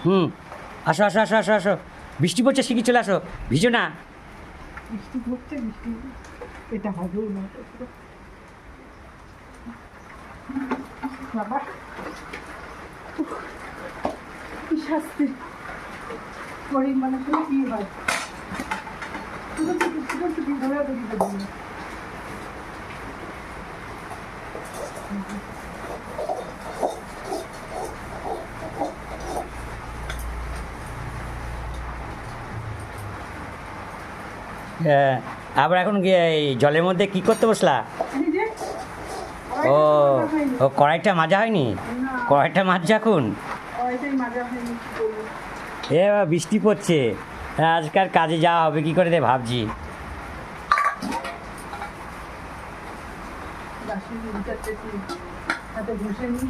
হুম, আসো আসো আসো আসো আসো, বৃষ্টি পড়ছে, শিগগির চলে আসো, ভিজো না। বৃষ্টি পড়ছে, বৃষ্টি এটা হবেও না বাবা। উফ, কি শাস্তি! গরিব মানুষের কি হয়? শুধু তো বৃষ্টি পড়ছে, কি ধরে বেরিয়ে যাবে না। আবার এখন এই জলের মধ্যে কি করতে বসলা? এই যে, ও, কড়াইটা মাজা হয়নি। ও কড়াইটা মাজা হয়নি? না, কড়াইটা মাজা এখন। কড়াইটাই মাজা হয়নি, কি করবো? বাবা, বৃষ্টি পড়ছে, আজকাল কাজে যাওয়া হবে কি করে রে ভাবছি। বাসি 3-4টে হাতে ঘষে নিই।